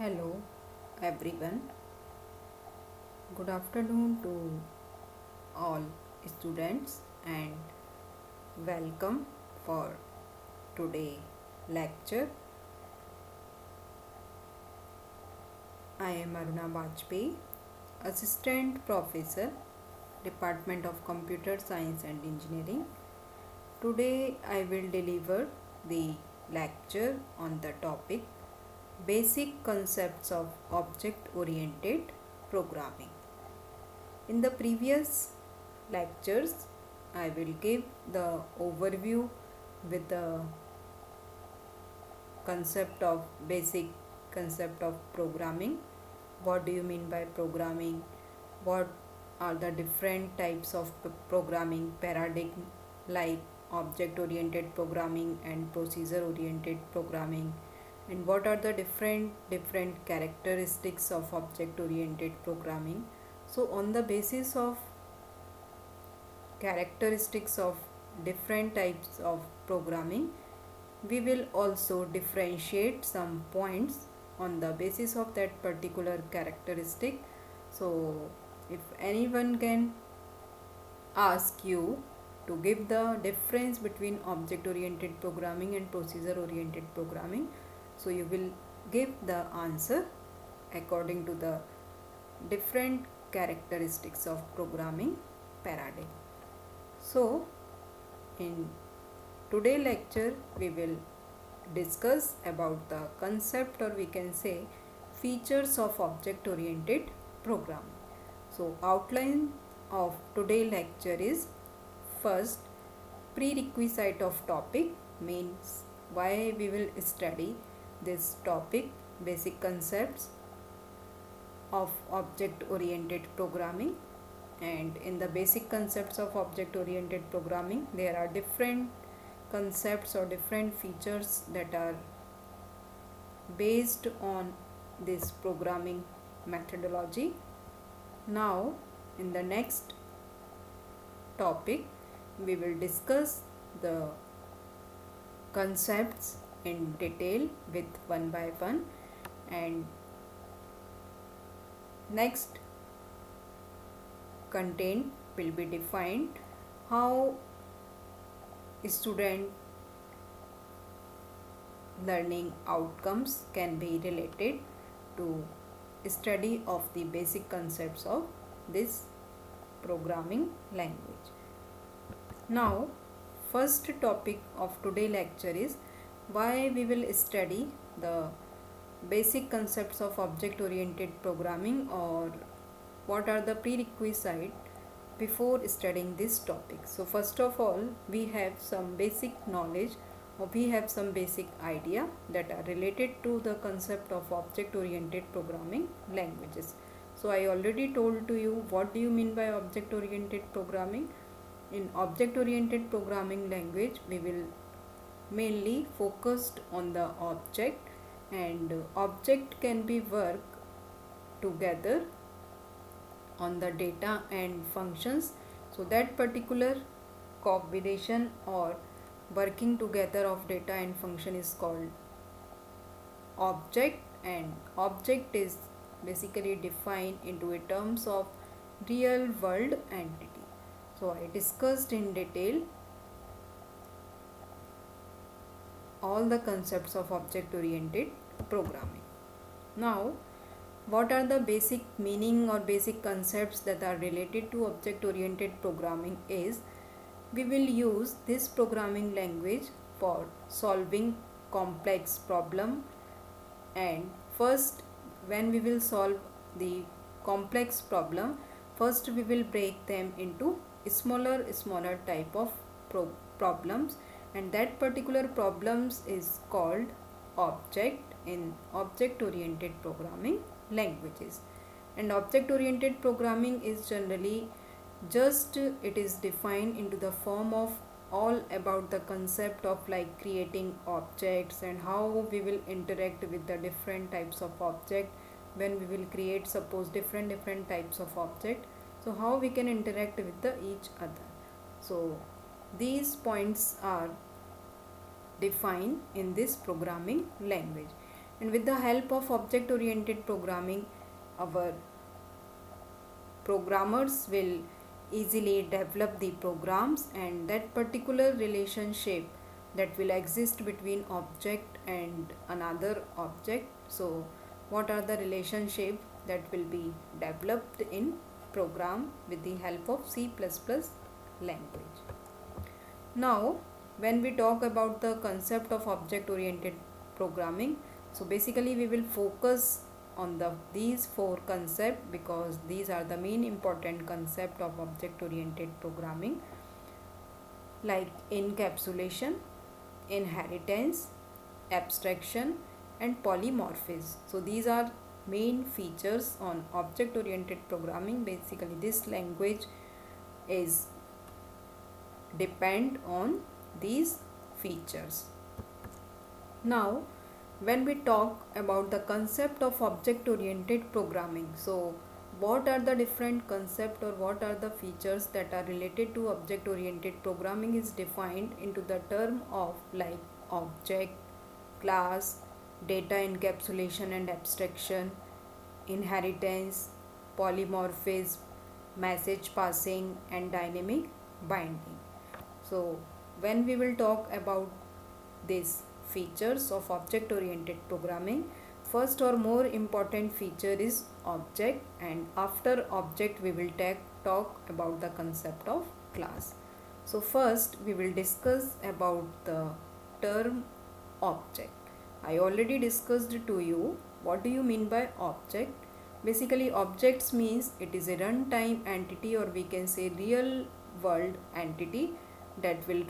Hello everyone. Good afternoon to all students and welcome for today lecture. I am Aruna Bajpayee, Assistant Professor, Department of Computer Science and Engineering. Today I will deliver the lecture on the topic Basic Concepts of Object Oriented Programming. In the previous lectures, I will give the overview with the concept of basic concept of programming. What do you mean by programming? What are the different types of programming paradigm like object oriented programming and procedure oriented programming, and what are the different characteristics of object oriented programming. So on the basis of characteristics of different types of programming, we will also differentiate some points on the basis of that particular characteristic. So if anyone can ask you to give the difference between object oriented programming and procedure oriented programming, so you will give the answer according to the different characteristics of programming paradigm. So in today lecture we will discuss about the concept, or we can say features of object oriented programming. So outline of today lecture is: first, prerequisite of topic, means why we will study this topic, basic concepts of object oriented programming. And in the basic concepts of object oriented programming, there are different concepts or different features that are based on this programming methodology. Now in the next topic we will discuss the concepts in detail with one by one, and next content will be defined how student learning outcomes can be related to study of the basic concepts of this programming language. Now first topic of today lecture is why we will study the basic concepts of object oriented programming, or what are the prerequisites before studying this topic. So first of all, we have some basic knowledge, or we have some basic idea that are related to the concept of object oriented programming languages. So I already told to you what do you mean by object oriented programming. In object oriented programming language, we will mainly focused on the object, and object can be work together on the data and functions. So that particular combination or working together of data and function is called object, and object is basically defined into a terms of real world entity. So I discussed in detail all the concepts of object oriented programming. Now what are the basic meaning or basic concepts that are related to object oriented programming is, we will use this programming language for solving complex problem. And first, when we will solve the complex problem, first we will break them into smaller type of problems, and that particular problems is called object in object oriented programming languages. And object oriented programming is generally just it is defined into the form of all about the concept of like creating objects and how we will interact with the different types of object when we will create suppose different types of object. So how we can interact with the each other. So these points are defined in this programming language. And with the help of object oriented programming, our programmers will easily develop the programs, and that particular relationship that will exist between object and another object. So what are the relationship that will be developed in program with the help of C++ language. Now when we talk about the concept of object oriented programming, so basically we will focus on these four concepts because these are the main important concept of object oriented programming, like encapsulation, inheritance, abstraction, and polymorphism. So these are main features on object oriented programming. Basically this language is depend on these features. Now when we talk about the concept of object oriented programming, so what are the different concept or what are the features that are related to object oriented programming is defined into the term of like object, class, data encapsulation and abstraction, inheritance, polymorphism, message passing, and dynamic binding. So when we will talk about these features of object oriented programming, first or more important feature is object, and after object we will talk about the concept of class. So first we will discuss about the term object. I already discussed to you what do you mean by object. Basically objects means it is a runtime entity, or we can say real world entity that will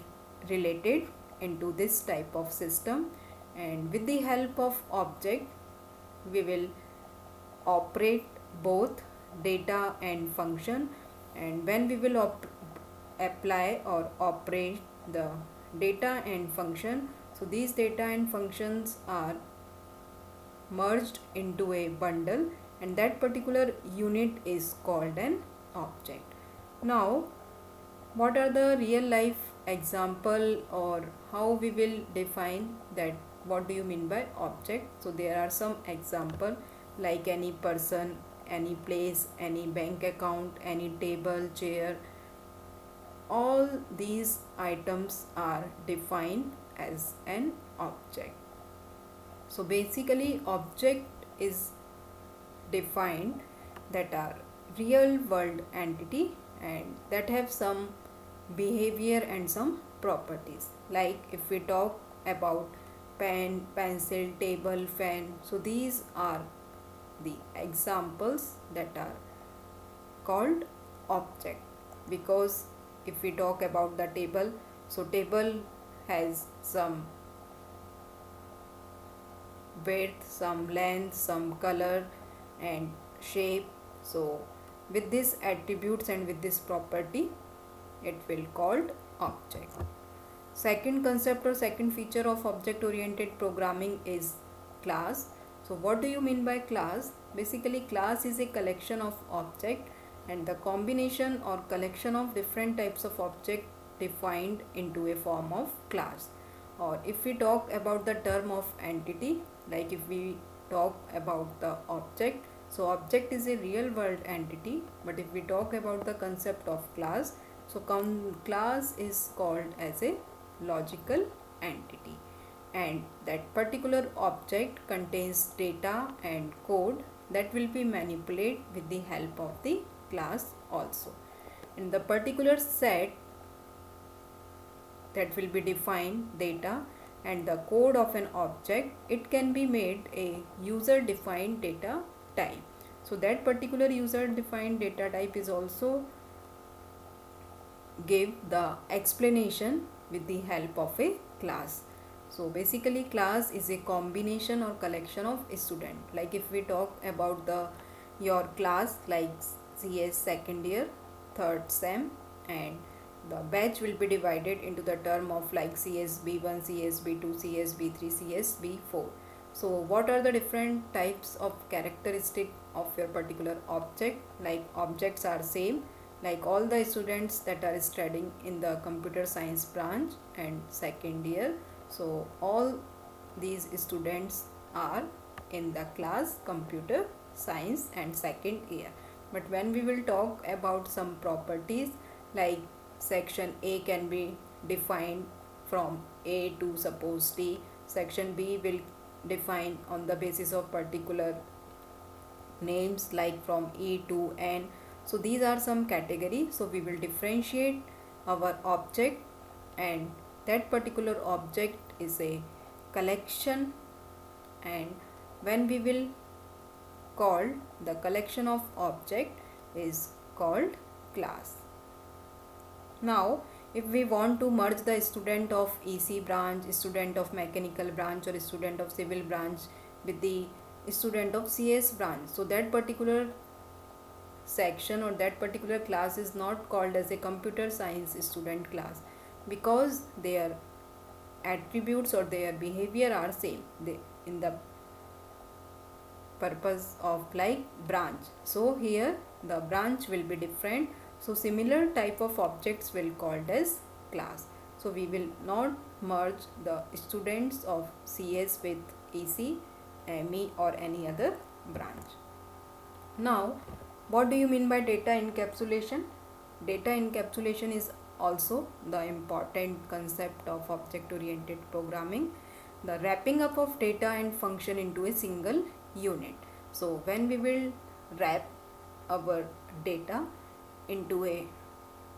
related into this type of system, and with the help of object we will operate both data and function. And when we will apply or operate the data and function, so these data and functions are merged into a bundle, and that particular unit is called an object. Now what are the real life example or how we will define that what do you mean by object? So there are some example like any person, any place, any bank account, any table, chair. All these items are defined as an object. So basically object is defined that are real world entity and that have some behavior and some properties. Like if we talk about pen, pencil, table, fan, so these are the examples that are called object. Because if we talk about the table, so table has some width, some length, some color and shape. So with these attributes and with this property it will called object. Second concept or second feature of object oriented programming is class. So what do you mean by class? Basically class is a collection of object and the combination or collection of different types of object defined into a form of class. Or if we talk about the term of entity, like if we talk about the object, so object is a real world entity, but if we talk about the concept of class, so class is called as a logical entity, and that particular object contains data and code that will be manipulated with the help of the class also. In the particular set that will be defined data and the code of an object, it can be made a user defined data type. So that particular user defined data type is also give the explanation with the help of a class. So basically class is a combination or collection of a student. Like if we talk about your class like CS second year, third sem, and the batch will be divided into the term of like CSB1, CSB2, CSB3, CSB4. So what are the different types of characteristic of your particular object? Like objects are same like all the students that are studying in the computer science branch and second year. So all these students are in the class computer science and second year. But when we will talk about some properties, like section A can be defined from A to suppose T, section B will define on the basis of particular names like from E to N. So these are some categories. So we will differentiate our object, and that particular object is a collection, and when we will call the collection of object is called class. Now if we want to merge the student of EC branch, student of mechanical branch or student of civil branch with the student of CS branch, so that particular section or that particular class is not called as a computer science student class, because their attributes or their behavior are same in the purpose of like branch. So here the branch will be different, so similar type of objects will called as class. So we will not merge the students of CS with EC, ME or any other branch. Now what do you mean by data encapsulation? Data encapsulation is also the important concept of object oriented programming, the wrapping up of data and function into a single unit. So when we will wrap our data into a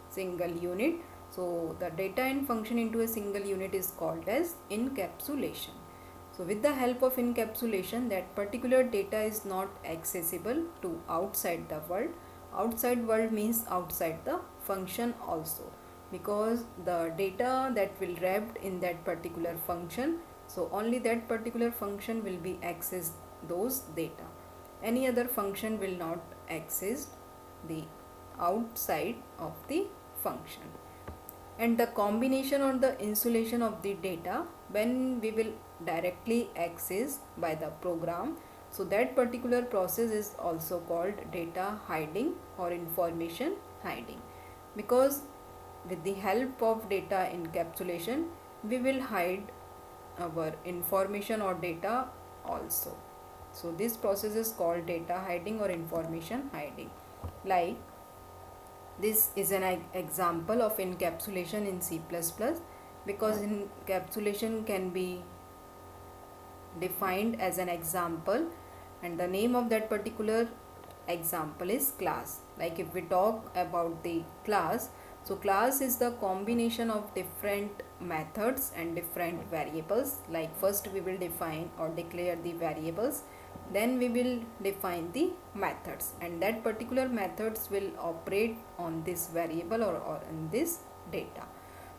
single unit, so the data and function into a single unit is called as encapsulation. So with the help of encapsulation, that particular data is not accessible to outside the world. Outside world means outside the function also, because the data that will wrapped in that particular function, so only that particular function will be accessed those data. Any other function will not access the outside of the function. And the combination or the insulation of the data, when we will directly access by the program, so that particular process is also called data hiding or information hiding, because with the help of data encapsulation we will hide our information or data also. So this process is called data hiding or information hiding. Like this is an example of encapsulation in C++, because encapsulation can be defined as an example, and the name of that particular example is class. Like if we talk about the class, so class is the combination of different methods and different variables. Like first we will define or declare the variables, then we will define the methods, and that particular methods will operate on this variable or in this data.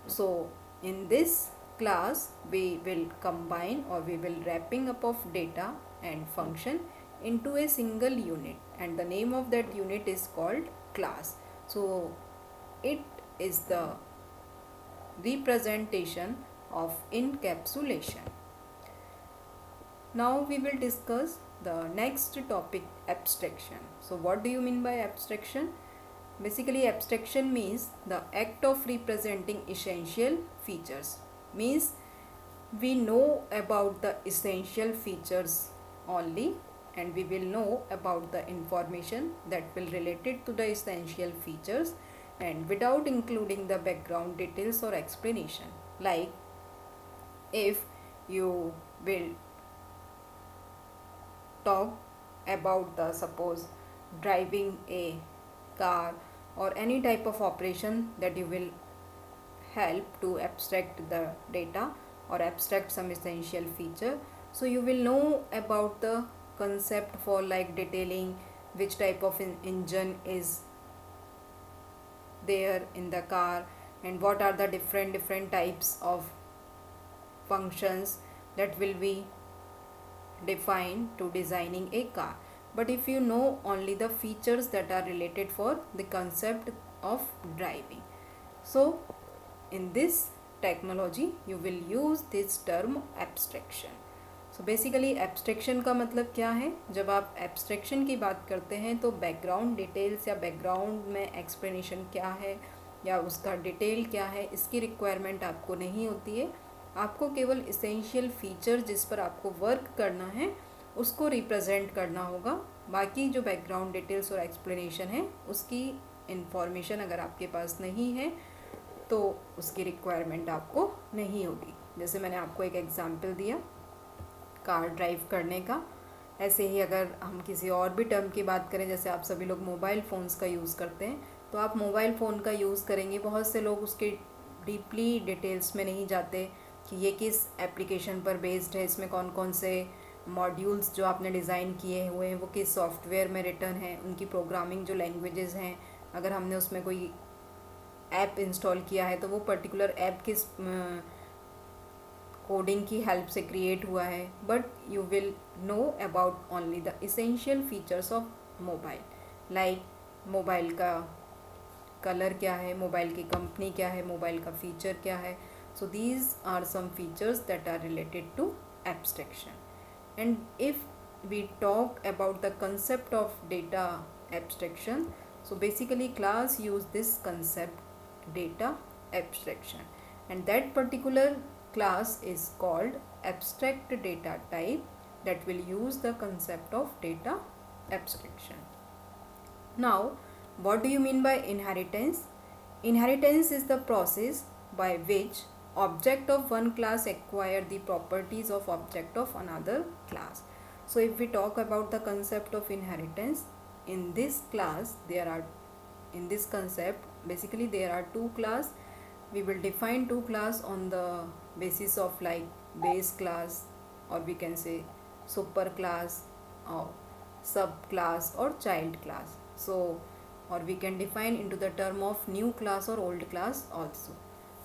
So in this class we will combine or we will wrapping up of data and function into a single unit, and the name of that unit is called class. So it is the representation of encapsulation. Now we will discuss the next topic, abstraction. So what do you mean by abstraction? Basically abstraction means the act of representing essential features. Means we know about the essential features only, and we will know about the information that will related to the essential features, and without including the background details or explanation. Like if you will talk about the suppose driving a car or any type of operation that you will help to abstract the data or abstract some essential feature, so you will know about the concept for like detailing which type of engine is there in the car, and what are the different types of functions that will be defined to designing a car. But if you know only the features that are related for the concept of driving, so in this technology you will use this term abstraction. So basically abstraction का मतलब क्या है? जब आप abstraction की बात करते हैं तो background details या background में explanation क्या है या उसका detail क्या है, इसकी requirement आपको नहीं होती है, आपको केवल इसेंशियल फीचर जिस पर आपको वर्क करना है उसको रिप्रेजेंट करना होगा। बाकी जो बैकग्राउंड डिटेल्स और एक्सप्लेनेशन है उसकी इंफॉर्मेशन अगर आपके पास नहीं है तो उसकी रिक्वायरमेंट आपको नहीं होगी। जैसे मैंने आपको एक एग्जांपल दिया कार ड्राइव करने का, ऐसे ही अगर हम किसी और भी टर्म की बात करें, जैसे आप सभी लोग मोबाइल फ़ोन्स का यूज़ करते हैं, तो आप मोबाइल फ़ोन का यूज़ करेंगे, बहुत से लोग उसके डीपली डिटेल्स में नहीं जाते कि ये किस एप्लीकेशन पर बेस्ड है, इसमें कौन कौन से मॉड्यूल्स जो आपने डिज़ाइन किए हुए हैं वो किस सॉफ्टवेयर में रिटर्न है, उनकी प्रोग्रामिंग जो लैंग्वेजेस हैं, अगर हमने उसमें कोई ऐप इंस्टॉल किया है तो वो पर्टिकुलर ऐप किस कोडिंग की हेल्प से क्रिएट हुआ है। But you will know about only the essential features of mobile, like mobile का कलर क्या है, मोबाइल की कंपनी क्या है, मोबाइल का फीचर क्या है। So these are some features that are related to abstraction. And if we talk about the concept of data abstraction, so basically class use this concept data abstraction, and that particular class is called abstract data type that will use the concept of data abstraction. Now, what do you mean by inheritance? Inheritance is the process by which object of one class acquire the properties of object of another class. So if we talk about the concept of inheritance, in this class in this concept basically there are two class. We will define two class on the basis of like base class, or we can say super class or subclass or child class. So or we can define into the term of new class or old class also.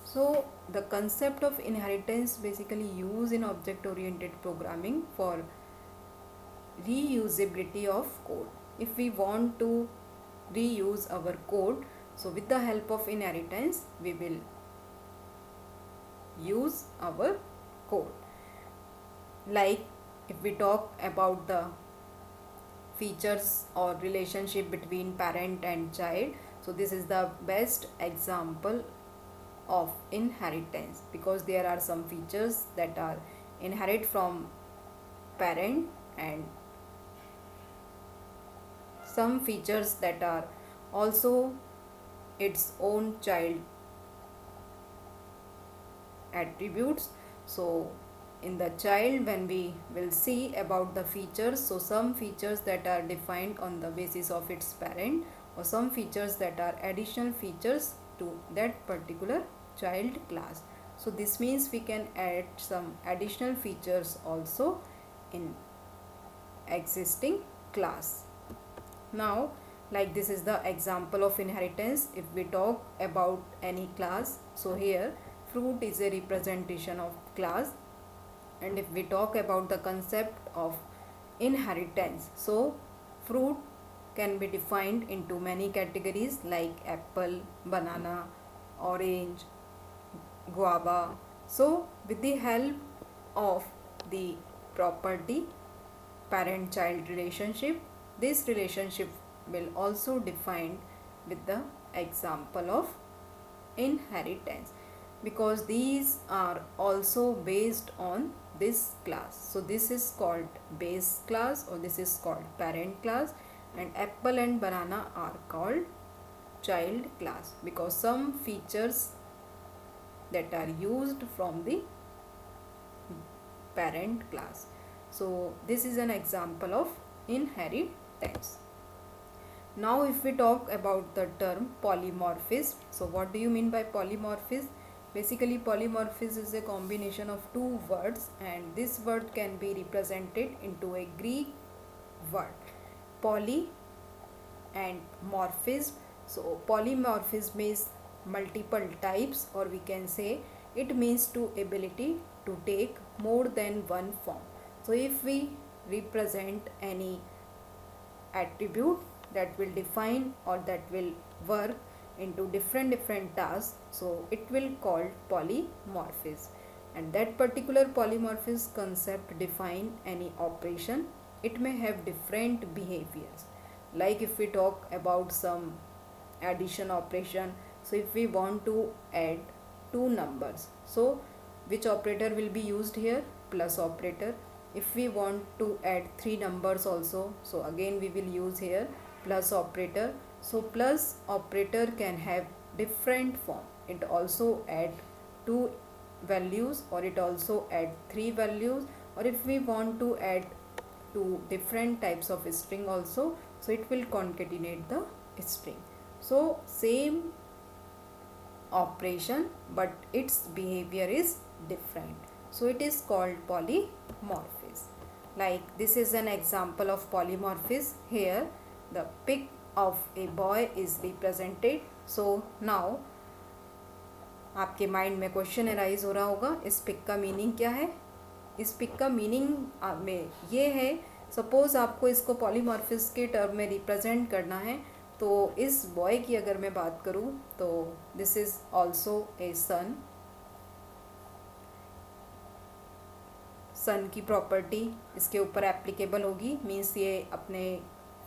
So the concept of inheritance basically used in object oriented programming for reusability of code. If we want to reuse our code, so with the help of inheritance we will use our code. Like if we talk about the features or relationship between parent and child, so this is the best example of inheritance, because there are some features that are inherit from parent and some features that are also its own child attributes. So in the child, when we will see about the features, so some features that are defined on the basis of its parent, or some features that are additional features to that particular child class. So this means we can add some additional features also in existing class. Now, like this is the example of inheritance. If we talk about any class, so here fruit is a representation of class. And if we talk about the concept of inheritance, so fruit can be defined into many categories like apple, banana, orange, guava. So with the help of the property parent child relationship, this relationship will also defined with the example of inheritance, because these are also based on this class. So this is called base class, or this is called parent class, and apple and banana are called child class, because some features that are used from the parent class. So this is an example of inheritance. Now if we talk about the term polymorphism, so what do you mean by polymorphism? Basically polymorphism is a combination of two words, and this word can be represented into a Greek word, poly and morphism. So polymorphism is multiple types, or we can say it means to ability to take more than one form. So if we represent any attribute that will define or that will work into different tasks, so it will called polymorphism. And that particular polymorphism concept define any operation. It may have different behaviors. Like if we talk about some addition operation, so if we want to add two numbers, so which operator will be used here? Plus operator. If we want to add three numbers also, so again we will use here plus operator. So plus operator can have different form. It also add two values, or it also add three values, or if we want to add two different types of string also, so it will concatenate the string. So same operation, but its behavior is different, so it is called polymorphism. Like this is an example of polymorphism. Here the pic of a boy is represented. So now आपके mind में question arise हो रहा होगा, इस pick का meaning क्या है? इस पिक का मीनिंग में ये है, सपोज आपको इसको पॉलीमॉर्फिज्म के टर्म में रिप्रेजेंट करना है, तो इस बॉय की अगर मैं बात करूँ तो दिस इज ऑल्सो ए सन. सन की प्रॉपर्टी इसके ऊपर एप्लीकेबल होगी, मीन्स ये अपने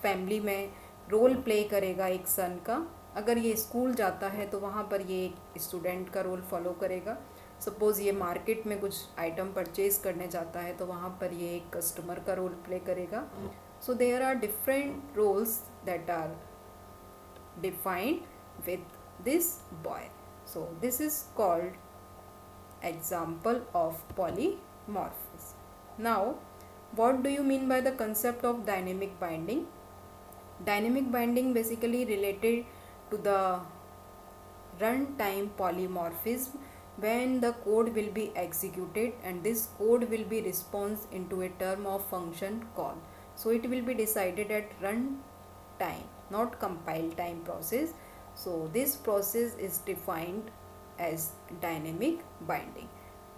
फैमिली में रोल प्ले करेगा एक सन का. अगर ये स्कूल जाता है तो वहाँ पर ये एक स्टूडेंट का रोल फॉलो करेगा. सपोज़ ये मार्केट में कुछ आइटम परचेज करने जाता है तो वहाँ पर ये एक कस्टमर का रोल प्ले करेगा. So there are different roles that are defined with this boy. So this is called example of polymorphism. Now, what do you mean by the concept of dynamic binding? Dynamic binding basically related to the runtime polymorphism when the code will be executed and this code will be response into a term of function call. So it will be decided at runtime, not compile time process. So this process is defined as dynamic binding,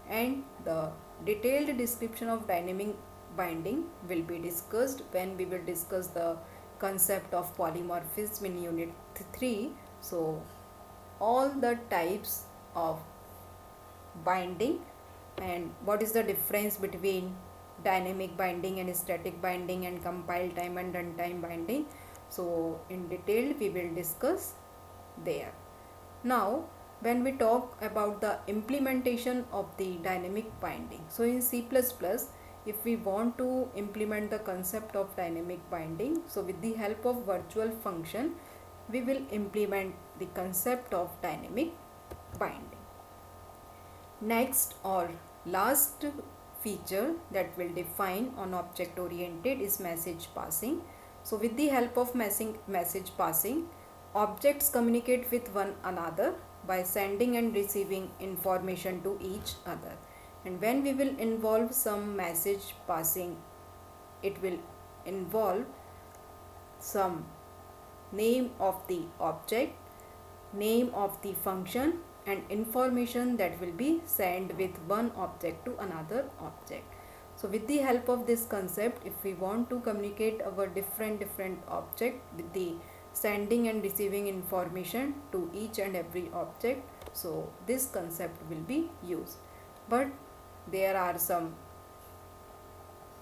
and the detailed description of dynamic binding will be discussed when we will discuss the concept of polymorphism in unit 3. So all the types of binding and what is the difference between dynamic binding and static binding and compile time and runtime binding, so in detail we will discuss there. Now when we talk about the implementation of the dynamic binding, so in C++, if we want to implement the concept of dynamic binding, so with the help of virtual function we will implement the concept of dynamic binding. Next or last feature that will define on object oriented is message passing. So with the help of message passing, objects communicate with one another by sending and receiving information to each other. And when we will involve some message passing, it will involve some name of the object, name of the function, and information that will be sent with one object to another object. So with the help of this concept, if we want to communicate our different object with the sending and receiving information to each and every object, so this concept will be used. But there are some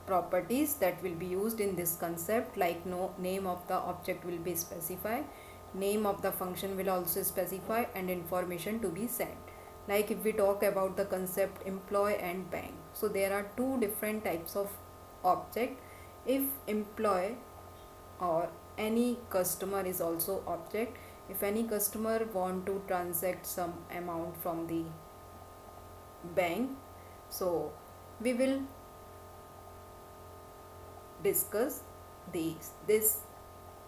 properties that will be used in this concept, like no name of the object will be specified, name of the function will also specify, and information to be sent. Like if we talk about the concept employee and bank, so there are two different types of object. If employee or any customer is also object, if any customer want to transact some amount from the bank, so we will discuss this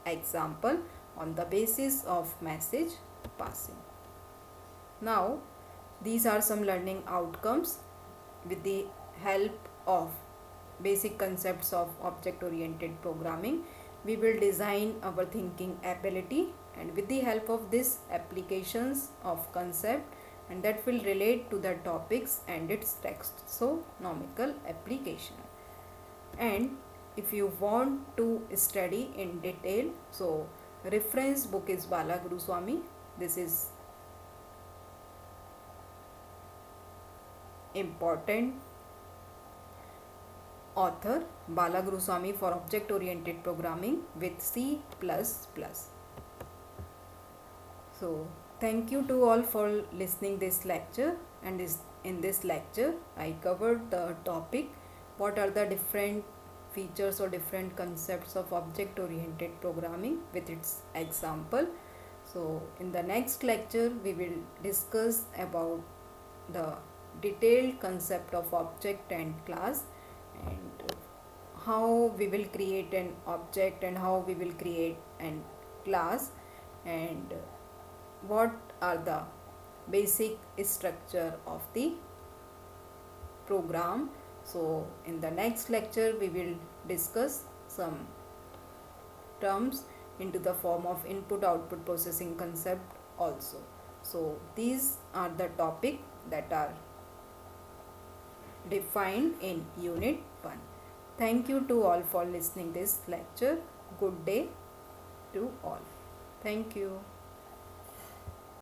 example on the basis of message passing. Now these are some learning outcomes. With the help of basic concepts of object oriented programming, we will design our thinking ability, and with the help of this applications of concept, and that will relate to the topics and its taxonomical application. And if you want to study in detail, so reference book is Bala Guruswamy. This is important author Bala Guruswamy for object oriented programming with C++. So thank you to all for listening this lecture, and in this lecture I covered the topic what are the different features or different concepts of object oriented programming with its example. So in the next lecture we will discuss about the detailed concept of object and class, and how we will create an object and how we will create an class, and what are the basic structure of the program. So in the next lecture we will discuss some terms into the form of input output processing concept also. So these are the topic that are defined in unit 1. Thank you to all for listening this lecture. Good day to all. Thank you.